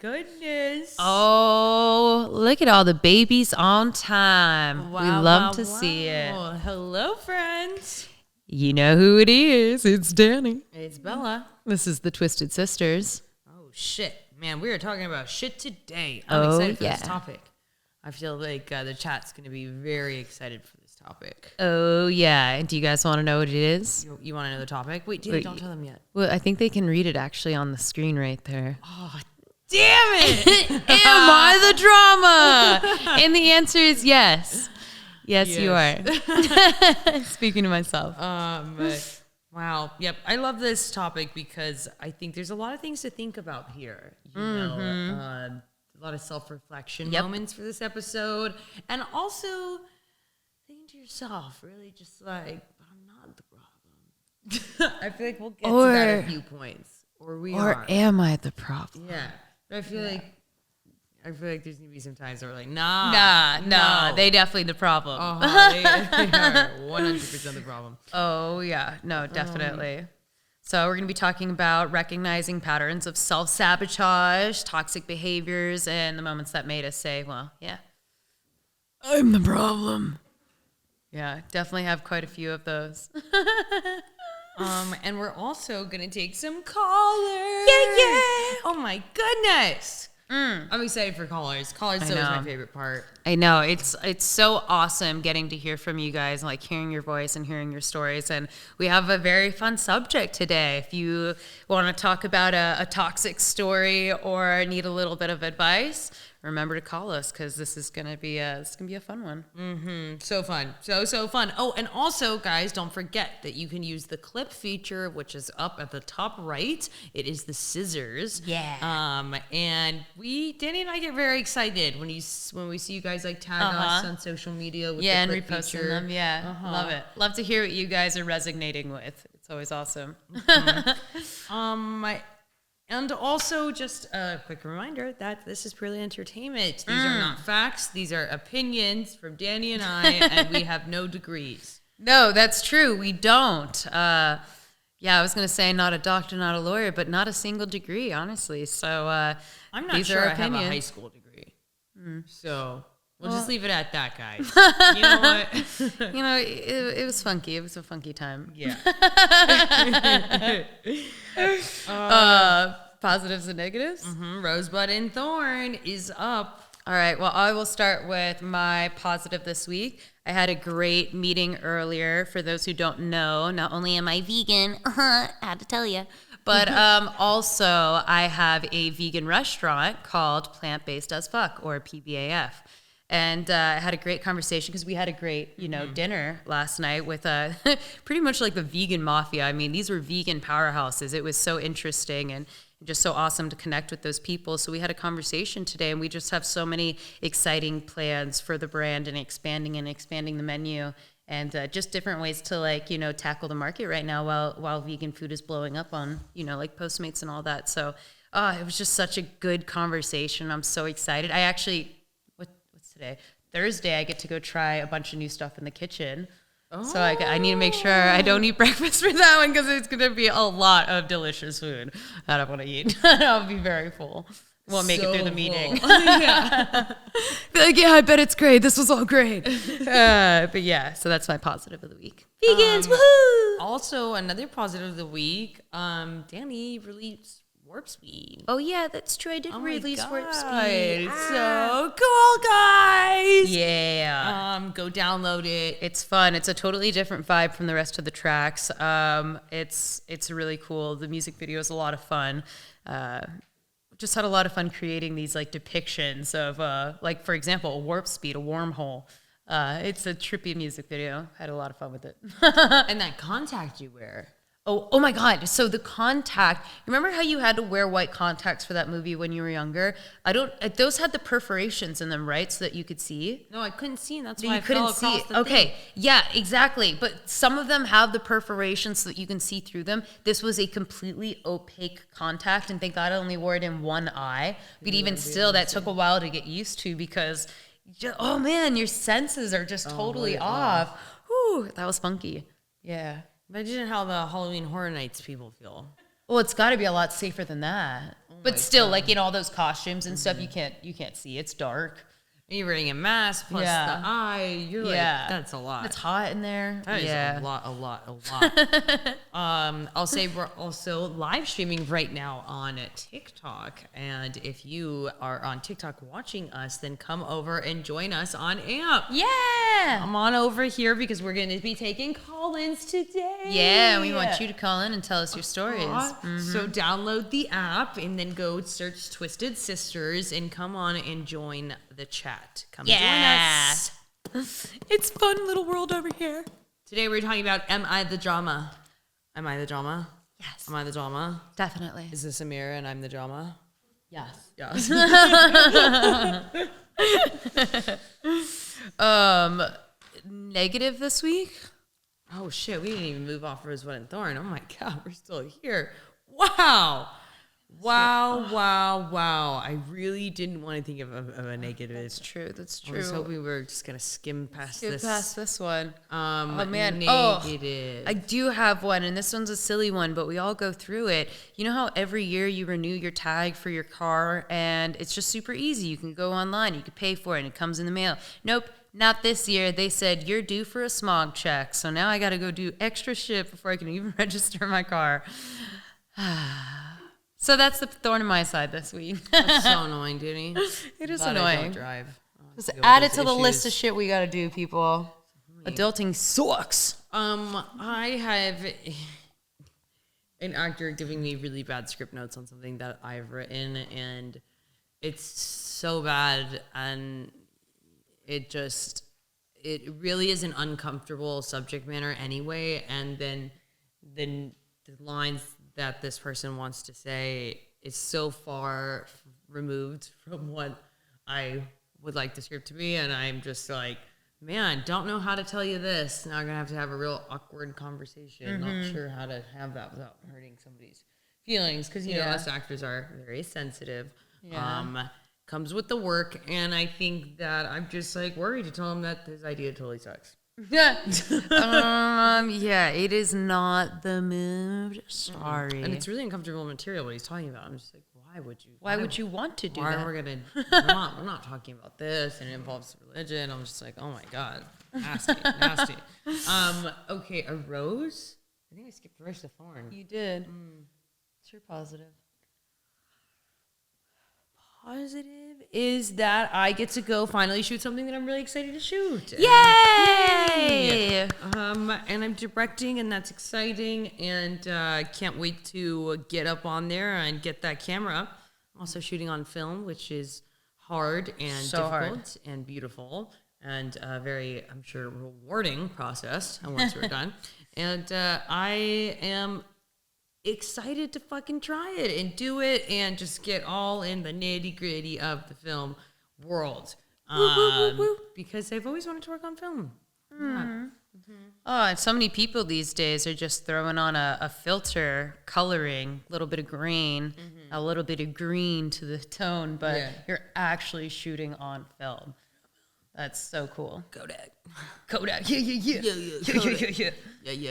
goodness. Oh, look at all the babies on time. Wow, we love to see it. Hello, friends. You know who it is. It's Danny. It's Bella. This is the Twisted Sisters. Oh, shit. Man, we are talking about shit today. I'm Oh, excited for yeah. this topic. I feel like the chat's going to be very excited for this topic. Oh, yeah. Do you guys want to know what it is? You want to know the topic? Wait, dude, Wait. don't tell them yet. Well, I think they can read it actually on the screen right there. Oh, damn it. Am I the drama? And the answer is yes. Yes, you are. Speaking to myself. Wow. Yep. I love this topic because I think there's a lot of things to think about here. You know, a lot of self-reflection moments for this episode. And also thinking to yourself, really just like, but I'm not the problem. I feel like we'll get to that at a few points. Or am I the problem? Yeah. But I feel like there's gonna be some times where we're like, nah, No, they definitely the problem. they are 100% the problem. Oh, yeah. No, definitely. So we're going to be talking about recognizing patterns of self-sabotage, toxic behaviors, and the moments that made us say, well, yeah, I'm the problem. Yeah, definitely have quite a few of those. And we're also gonna take some callers. Yeah. Oh my goodness. I'm excited for callers. Callers is always my favorite part. I know. It's so awesome getting to hear from you guys, like hearing your voice and hearing your stories. And we have a very fun subject today. If you want to talk about a toxic story or need a little bit of advice, remember to call us because this is gonna be a fun one. So fun. So fun. Oh, and also, guys, don't forget that you can use the clip feature, which is up at the top right. It is the scissors. Yeah. And Danny and I get very excited when we see you guys like tag us on social media with the and clip reposting feature. them. Yeah, love it. Love to hear what you guys are resonating with. It's always awesome. And also, just a quick reminder that this is purely entertainment. These are not facts. These are opinions from Danny and I, and we have no degrees. No, that's true. We don't. I was going to say not a doctor, not a lawyer, but not a single degree, honestly. So I'm not these sure are I have a opinions. high school degree. So we'll just leave it at that, guys. You know what? You know, it was funky. It was a funky time. Yeah. Positives and negatives? Rosebud and Thorn is up. All right. Well, I will start with my positive this week. I had a great meeting earlier. For those who don't know, not only am I vegan, I had to tell you, but also I have a vegan restaurant called Plant Based as Fuck, or PBAF. And I had a great conversation because we had a great, dinner last night with pretty much like the vegan mafia. I mean, these were vegan powerhouses. It was so interesting and just so awesome to connect with those people. So we had a conversation today, and we just have so many exciting plans for the brand and expanding the menu, and just different ways to tackle the market right now while vegan food is blowing up on like Postmates and all that. So it was just such a good conversation. I'm so excited. I actually what's today? Thursday. I get to go try a bunch of new stuff in the kitchen. So I need to make sure I don't eat breakfast for that one because it's going to be a lot of delicious food that I want to eat. I'll be very full. Won't make it through the meeting. Yeah. Be like, yeah, I bet it's great. This was all great. But yeah, so that's my positive of the week. Vegans, woohoo! Also, another positive of the week, Danny released Warp Speed. Oh yeah, that's true. I did release Warp Speed. So cool, guys. Yeah. Go download it. It's fun. It's a totally different vibe from the rest of the tracks. It's really cool. The music video is a lot of fun. Just had a lot of fun creating these like depictions of like, for example, a warp speed, a wormhole. It's a trippy music video. Had a lot of fun with it. And that contact you wear. Oh my God. So the contact, remember how you had to wear white contacts for that movie when you were younger? Those had the perforations in them, right? So that you could see? No, I couldn't see, and that's So why you I fell couldn't see across it. the Okay. thing. Yeah, exactly. But some of them have the perforations so that you can see through them. This was a completely opaque contact, and thank God I only wore it in one eye. But even still, that took a while to get used to because, oh man, your senses are just totally off. Whew, that was funky. Yeah. Imagine how the Halloween Horror Nights people feel. Well, it's got to be a lot safer than that. Oh But still, like in all those costumes and stuff, you can't see. It's dark. And you're wearing a mask plus the eye. You're like, that's a lot. It's hot in there. That is a lot. I'll say we're also live streaming right now on TikTok. And if you are on TikTok watching us, then come over and join us on AMP. Yeah. Come on over here because we're going to be taking call-ins today. Yeah, we want you to call in and tell us your stories. So download the app and then go search Twisted Sisters and come on and join the chat. Come join us. It's fun little world over here. Today we're talking about Am I the Drama? Am I the drama? Yes. Am I the drama? Definitely. Is this a mirror and I'm the drama? Yes. Yes. Negative this week? Oh shit, we didn't even move off Rosewood and Thorn. Oh my god, we're still here. Wow. I really didn't want to think of a negative. That's true. I was hoping we were just going to skim past this one. Oh, man. Negative. I do have one, and this one's a silly one, but we all go through it. You know how every year you renew your tag for your car, and it's just super easy. You can go online, you can pay for it, and it comes in the mail. Nope. Not this year. They said, you're due for a smog check. So now I got to go do extra shit before I can even register my car. So that's the thorn in my side this week. That's so annoying, dude. It is annoying. I don't drive. Just add it to the list of shit we got to do, people. Adulting sucks. I have an actor giving me really bad script notes on something that I've written, and it's so bad, and it really is an uncomfortable subject matter anyway, and then the lines that this person wants to say is so far removed from what I would like the script to be, and I'm just like, man, don't know how to tell you this. Now I'm gonna have to have a real awkward conversation. Not sure how to have that without hurting somebody's feelings, because you know us actors are very sensitive. Comes with the work, and I think that I'm just like worried to tell him that his idea totally sucks. Yeah, it is not the mood. Sorry. And it's really uncomfortable material what he's talking about. I'm just like, why would you want to do why that? We're not talking about this, and it involves religion. I'm just like, oh my god, nasty. Okay, a rose. I think I skipped rose to thorn. You did. It's your positive. Positive is that I get to go finally shoot something that I'm really excited to shoot. Yay! And I'm directing, and that's exciting, and can't wait to get up on there and get that camera. I'm also shooting on film, which is hard and difficult and beautiful and very, I'm sure, rewarding process once we're done. And I am excited to fucking try it and do it and just get all in the nitty gritty of the film world. Because I've always wanted to work on film. Oh, and so many people these days are just throwing on a filter, coloring, a little bit of green, a little bit of green to the tone, but you're actually shooting on film. That's so cool. Kodak. Yeah,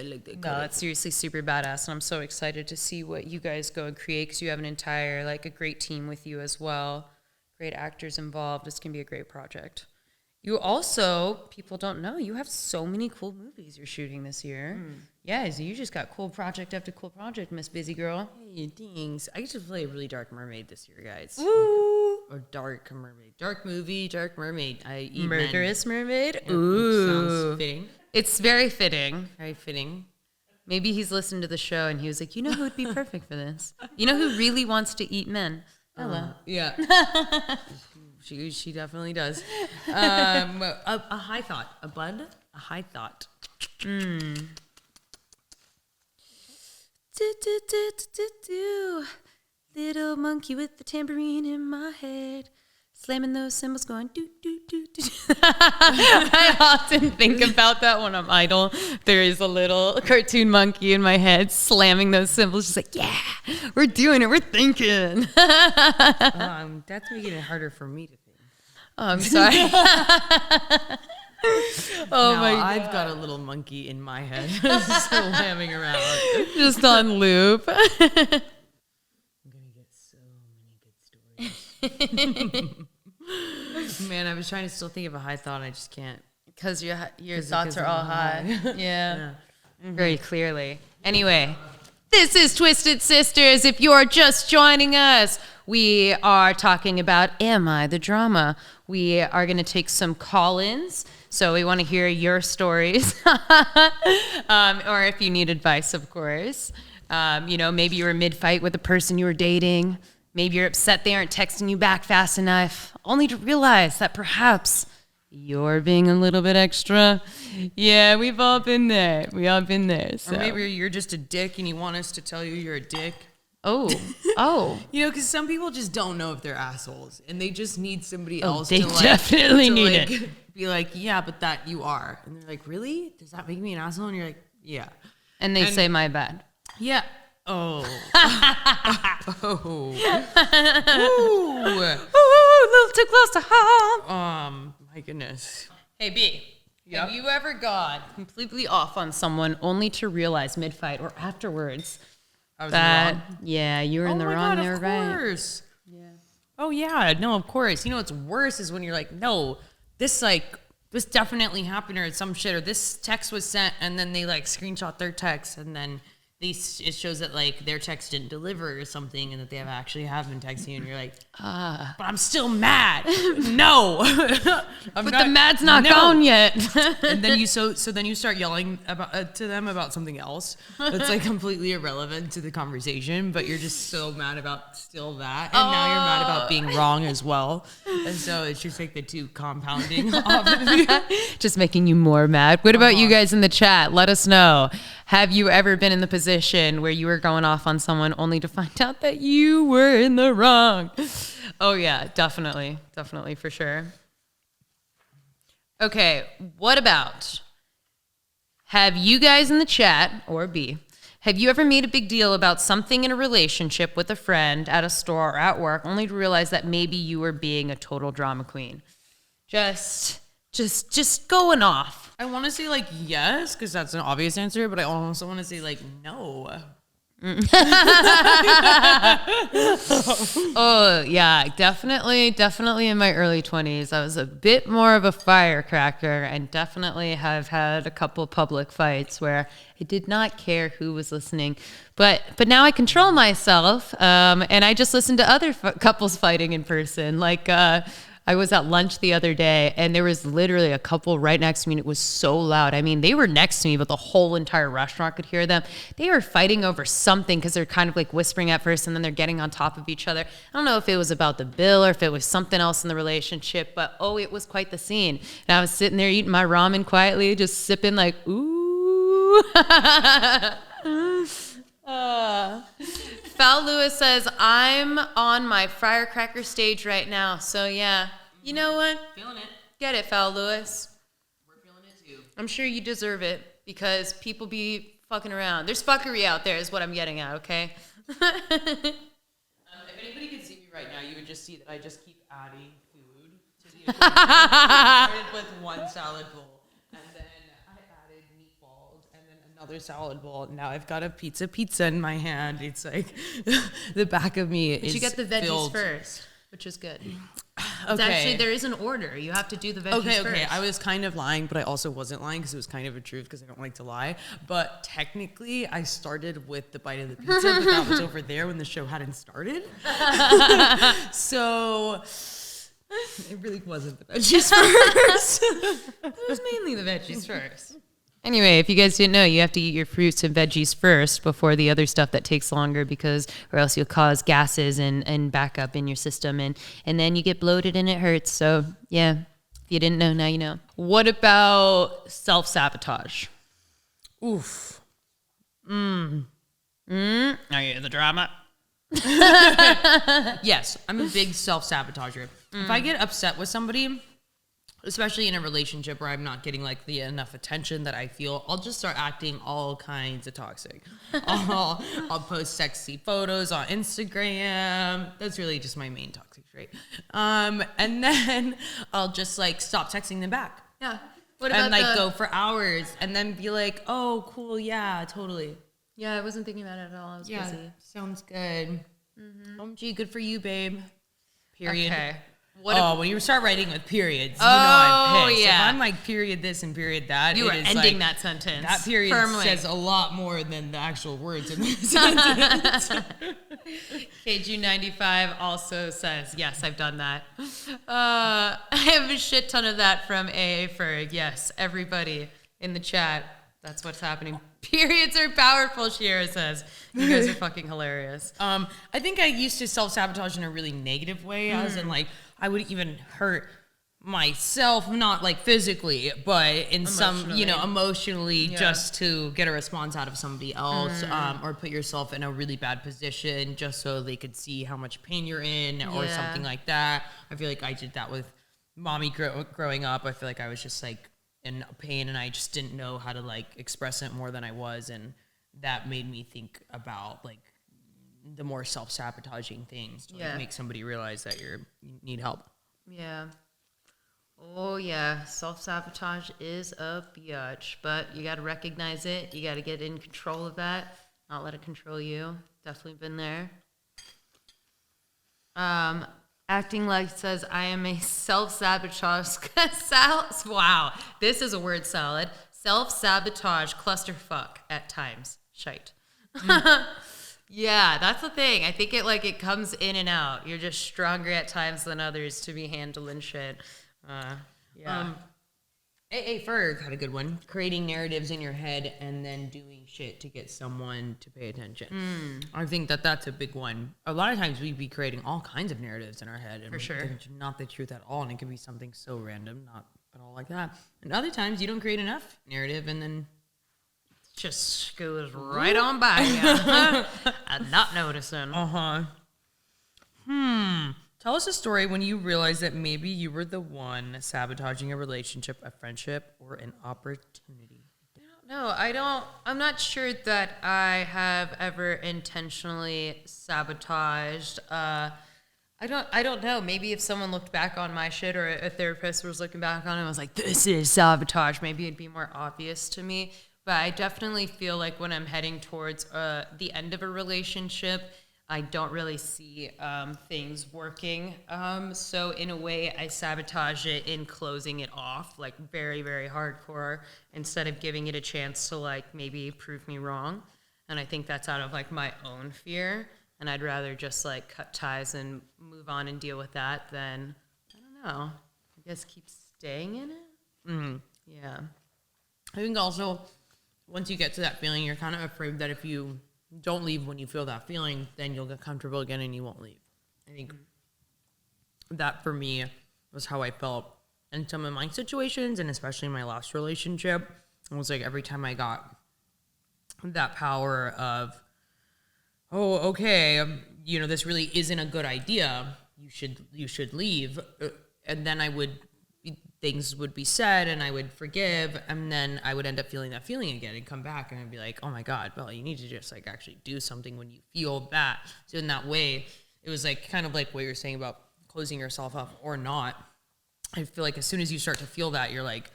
Like that. No, it's seriously super badass, and I'm so excited to see what you guys go and create, because you have an entire, like, a great team with you as well. Great actors involved. It's going to be a great project. You also, people don't know, you have so many cool movies you're shooting this year. Yeah, so you just got cool project after cool project, Miss Busy Girl. Hey, thanks. I get to play a really dark mermaid this year, guys. Ooh. Or dark mermaid. Dark movie, dark mermaid. I eat Murderous mermaid? Yeah, Ooh. sounds fitting. It's very fitting. Very fitting. Maybe he's listened to the show and he was like, you know who would be perfect for this? You know who really wants to eat men? Ella. Yeah. She definitely does. A high thought. A bud? A high thought. Little monkey with the tambourine in my head, slamming those cymbals going do do do do. I often think about that when I'm idle. There is a little cartoon monkey in my head slamming those cymbals, just like, yeah, we're doing it, we're thinking. That's making it harder for me to think. Oh, I'm sorry. Oh my God. I've got a little monkey in my head slamming around. Just on loop. I'm gonna get so many stories. Man, I was trying to still think of a high thought. I just can't. Because your thoughts are all high. Yeah. Very clearly. Anyway, this is Twisted Sisters. If you're just joining us, we are talking about Am I the Drama? We are going to take some call-ins. So we want to hear your stories. Or if you need advice, of course. Maybe you were mid-fight with the person you were dating. Maybe you're upset they aren't texting you back fast enough, only to realize that perhaps you're being a little bit extra. Yeah, we've all been there. So. Or maybe you're just a dick and you want us to tell you you're a dick. Oh. Because some people just don't know if they're assholes, and they just need somebody else they to definitely need it. Be like, yeah, but that you are. And they're like, really? Does that make me an asshole? And you're like, yeah. And they say, my bad. Yeah. Oh. Ooh. Ooh, a little too close to home. My goodness. Hey, B. Yep. Have you ever gone completely off on someone only to realize mid-fight or afterwards that, yeah, you were in the wrong there, right? Of course. Yeah. Oh, yeah. No, of course. What's worse is when you're like, no, this definitely happened or some shit, or this text was sent, and then they screenshot their text, and then it shows that their text didn't deliver or something, and that they have been texting you, and you're like, but I'm still mad. No, the mad's not gone yet. And then you then you start yelling to them about something else that's completely irrelevant to the conversation, but you're just so mad about still that, and now you're mad about being wrong as well, and so it's just the two compounding off of you. Just making you more mad. What about you guys in the chat? Let us know. Have you ever been in the position where you were going off on someone only to find out that you were in the wrong? Oh, yeah, definitely. Definitely, for sure. Okay, what about, have you guys in the chat, or B, have you ever made a big deal about something in a relationship with a friend at a store or at work only to realize that maybe you were being a total drama queen? Just going off. I want to say yes, because that's an obvious answer, but I also want to say no. Oh, yeah, definitely in my early 20s. I was a bit more of a firecracker and definitely have had a couple public fights where I did not care who was listening. But now I control myself, and I just listen to other couples fighting in person. I was at lunch the other day, and there was literally a couple right next to me, and it was so loud. I mean, they were next to me, but the whole entire restaurant could hear them. They were fighting over something because they're kind of whispering at first, and then they're getting on top of each other. I don't know if it was about the bill or if it was something else in the relationship, but it was quite the scene. And I was sitting there eating my ramen quietly, just sipping ooh. Fal Lewis says, I'm on my firecracker stage right now. So, yeah. You know what? Feeling it. Get it, Fal Lewis. We're feeling it, too. I'm sure you deserve it because people be fucking around. There's fuckery out there is what I'm getting at, okay? If anybody could see me right now, you would just see that I just keep adding food to the equation. I started with one salad bowl. Another salad bowl. Now I've got a pizza in my hand. It's the back of me is you get the veggies filled. First, which is good. Okay. Actually, there is an order. You have to do the veggies first. Okay. I was kind of lying, but I also wasn't lying because it was kind of a truth because I don't like to lie. But technically, I started with the bite of the pizza, but that was over there when the show hadn't started. So it really wasn't the veggies first. It was mainly the veggies first. Anyway, if you guys didn't know, you have to eat your fruits and veggies first before the other stuff that takes longer or else you'll cause gases and backup in your system and then you get bloated and it hurts. So, yeah, if you didn't know, now you know. What about self-sabotage? Oof. Are you in the drama? Yes, I'm a big self-sabotager. If I get upset with somebody, especially in a relationship where I'm not getting the enough attention that I feel, I'll just start acting all kinds of toxic. I'll post sexy photos on Instagram. That's really just my main toxic trait. And then I'll just stop texting them back. Yeah. What about go for hours and then be like, oh, cool, yeah, totally. Yeah, I wasn't thinking about it at all. I was busy. Sounds good. OMG, good for you, babe. period. Okay. When you start writing with periods, you know I'm pissed. Yeah. If I'm like period this and period that, You are it is ending like, that sentence. That period firmly. says a lot more than the actual words in the sentence. KG95 also says, yes, I've done that. I have a shit ton of that from AA Ferg. Yes, everybody in the chat. That's what's happening. Periods are powerful, Shiera says. You guys are fucking hilarious. I think I used to self-sabotage in a really negative way, as in like I would even hurt myself, not like physically, but in some, emotionally, just to get a response out of somebody else, or put yourself in a really bad position just so they could see how much pain you're in or something like that. I feel like I did that with mommy growing up. I feel like I was just like in pain and I just didn't know how to like express it more than I was, and that made me think about like the more self-sabotaging things to like make somebody realize that you need help. Yeah. Oh yeah, self-sabotage is a biatch, but you got to recognize it. You got to get in control of that, not let it control you. Definitely been there. Acting like says, I am a self-sabotage. Wow, this is a word salad. Self-sabotage clusterfuck at times. Shite. Yeah, that's the thing. I think it comes in and out. You're just stronger at times than others to be handling shit. AA Ferg had a good one. Creating narratives in your head and then doing shit to get someone to pay attention. I think that's a big one. A lot of times we'd be creating all kinds of narratives in our head. And for sure. They're not the truth at all. And it could be something so random, not at all like that. And other times you don't create enough narrative and then just goes right on by you. I'm not noticing. Tell us a story when you realized that maybe you were the one sabotaging a relationship, a friendship, or an opportunity. No, I'm not sure that I have ever intentionally sabotaged. I don't know. Maybe if someone looked back on my shit or a therapist was looking back on it and was like, this is sabotage, maybe it'd be more obvious to me. But I definitely feel like when I'm heading towards the end of a relationship, I don't really see things working. So in a way, I sabotage it in closing it off, like very, very hardcore, instead of giving it a chance to like maybe prove me wrong. And I think that's out of like my own fear. And I'd rather just like cut ties and move on and deal with that than, I don't know, I guess keep staying in it. Mm-hmm. Yeah. I think also once you get to that feeling, you're kind of afraid that if you don't leave when you feel that feeling, then you'll get comfortable again and you won't leave. I think that for me was how I felt in some of my situations, and especially in my last relationship. It was like every time I got that power of, oh, okay, this really isn't a good idea. You should leave. And then things would be said and I would forgive, and then I would end up feeling that feeling again and come back and I'd be like, oh my God, well, you need to just like actually do something when you feel that. So in that way, it was like kind of like what you're saying about closing yourself up or not. I feel like as soon as you start to feel that, you're like,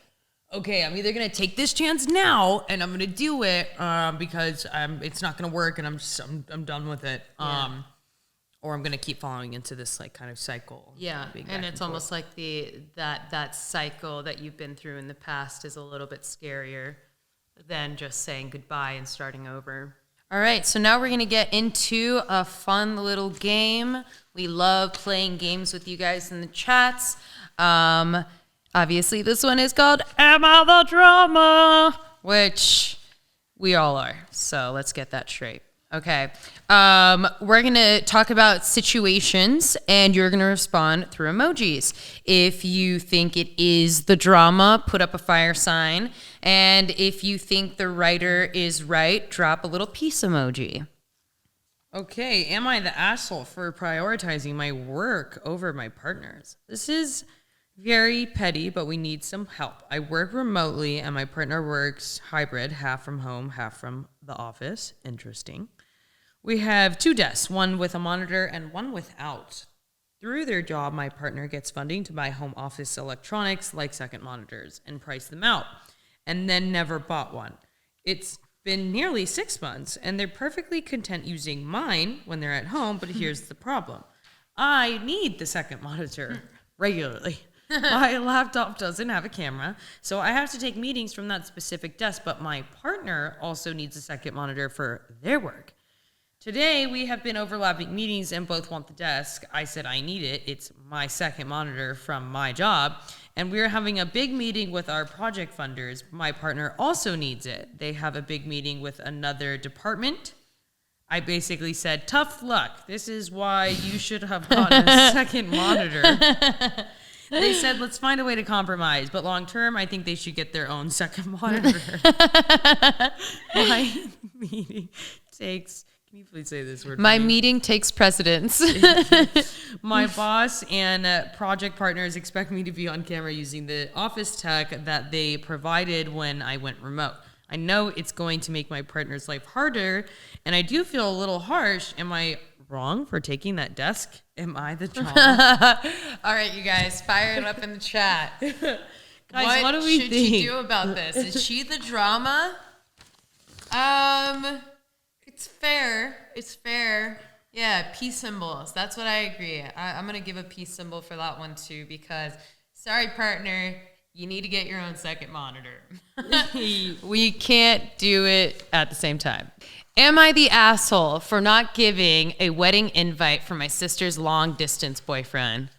okay, I'm either going to take this chance now and I'm going to do it because it's not going to work and I'm done with it. Yeah. Or I'm going to keep following into this like kind of cycle. Yeah, and it's almost like that cycle that you've been through in the past is a little bit scarier than just saying goodbye and starting over. All right, so now we're going to get into a fun little game. We love playing games with you guys in the chats. Obviously, this one is called Am I the Drama? Which we all are, so let's get that straight. Okay. We're going to talk about situations and you're going to respond through emojis. If you think it is the drama, put up a fire sign. And if you think the writer is right, drop a little peace emoji. Okay. Am I the asshole for prioritizing my work over my partner's? This is very petty, but we need some help. I work remotely and my partner works hybrid, half from home, half from the office. Interesting. We have 2 desks, one with a monitor and one without. Through their job, my partner gets funding to buy home office electronics like second monitors and price them out, and then never bought one. It's been nearly 6 months, and they're perfectly content using mine when they're at home, but here's the problem. I need the second monitor regularly. My laptop doesn't have a camera, so I have to take meetings from that specific desk, but my partner also needs a second monitor for their work. Today, we have been overlapping meetings and both want the desk. I said I need it. It's my second monitor from my job. And we're having a big meeting with our project funders. My partner also needs it. They have a big meeting with another department. I basically said, tough luck. This is why you should have gotten a second monitor. They said, let's find a way to compromise. But long term, I think they should get their own second monitor. My meeting takes... Can you please say this word? My meeting takes precedence. My boss and project partners expect me to be on camera using the office tech that they provided when I went remote. I know it's going to make my partner's life harder, and I do feel a little harsh. Am I wrong for taking that desk? Am I the drama? All right, you guys, fire it up in the chat. Guys, what do we think? What should she do about this? Is she the drama? It's fair. It's fair. Yeah, peace symbols. That's what I agree. I'm going to give a peace symbol for that one too, because sorry, partner, you need to get your own second monitor. We can't do it at the same time. Am I the asshole for not giving a wedding invite for my sister's long distance boyfriend?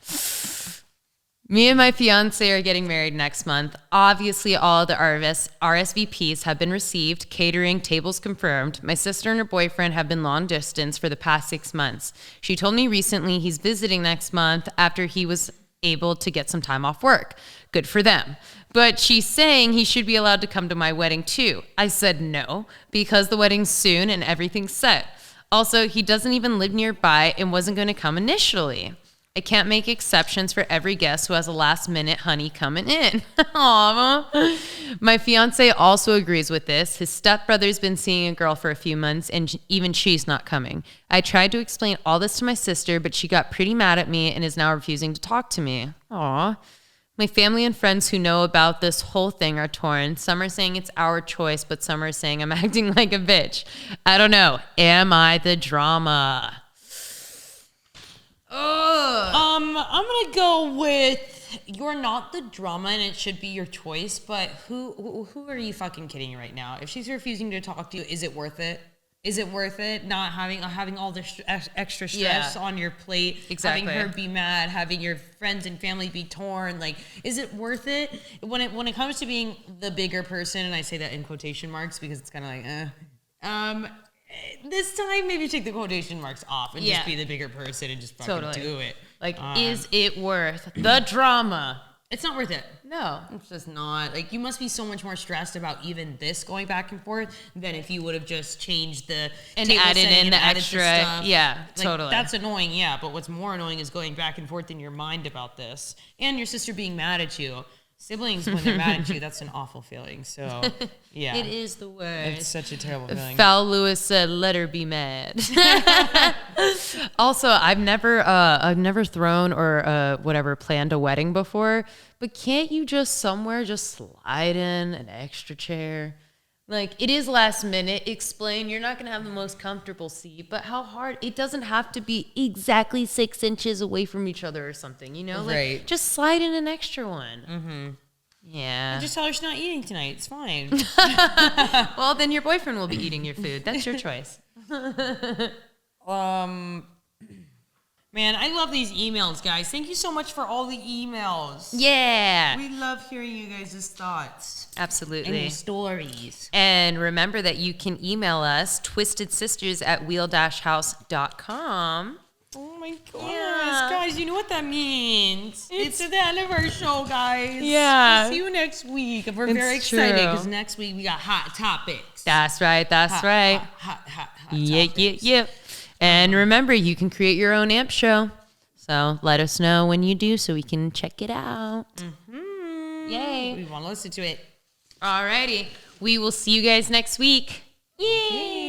Me and my fiance are getting married next month. Obviously, all the RSVPs have been received, catering, tables confirmed. My sister and her boyfriend have been long distance for the past 6 months. She told me recently he's visiting next month after he was able to get some time off work. Good for them. But she's saying he should be allowed to come to my wedding too. I said no, because the wedding's soon and everything's set. Also, he doesn't even live nearby and wasn't going to come initially. I can't make exceptions for every guest who has a last-minute honey coming in. Aww. My fiance also agrees with this. His stepbrother's been seeing a girl for a few months, and even she's not coming. I tried to explain all this to my sister, but she got pretty mad at me and is now refusing to talk to me. Aww. My family and friends who know about this whole thing are torn. Some are saying it's our choice, but some are saying I'm acting like a bitch. I don't know. Am I the drama? I'm gonna go with you're not the drama and it should be your choice, but who are you fucking kidding right now? If she's refusing to talk to you, is it worth it? Is it worth it not having all this extra stress on your plate? Exactly. Having her be mad, having your friends and family be torn. Like, is it worth it? When it comes to being the bigger person, and I say that in quotation marks because it's kind of like, this time, maybe take the quotation marks off and just be the bigger person and just fucking do it. Like, is it worth the drama? It's not worth it. No. It's just not. Like, you must be so much more stressed about even this going back and forth than if you would have just changed the and table added setting in and the added extra. stuff. Yeah, like, totally. That's annoying, yeah. But what's more annoying is going back and forth in your mind about this and your sister being mad at you. Siblings, when they're mad at you, that's an awful feeling. So, yeah. It is the worst. It's such a terrible feeling. Foul Lewis said, "Let her be mad." Also, I've never thrown or whatever planned a wedding before. But can't you just somewhere just slide in an extra chair? Like, it is last minute. Explain, you're not going to have the most comfortable seat, but how hard? It doesn't have to be exactly 6 inches away from each other or something, you know? Like, right. just slide in an extra one. Mm-hmm. Yeah. And just tell her she's not eating tonight. It's fine. Well, then your boyfriend will be eating your food. That's your choice. Man, I love these emails, guys. Thank you so much for all the emails. Yeah. We love hearing you guys' thoughts. Absolutely. And your stories. And remember that you can email us, twistedsisters@wheel-house.com. Oh my gosh. Yeah. Guys, you know what that means. It's the end of our show, guys. Yeah. We'll see you next week. We're It's very excited true. because next week we got hot topics. That's right. That's right. Hot Yeah, topics. yeah. And remember, you can create your own amp show. So let us know when you do so we can check it out. Mm-hmm. Yay. We want to listen to it. Alrighty. We will see you guys next week. Yay.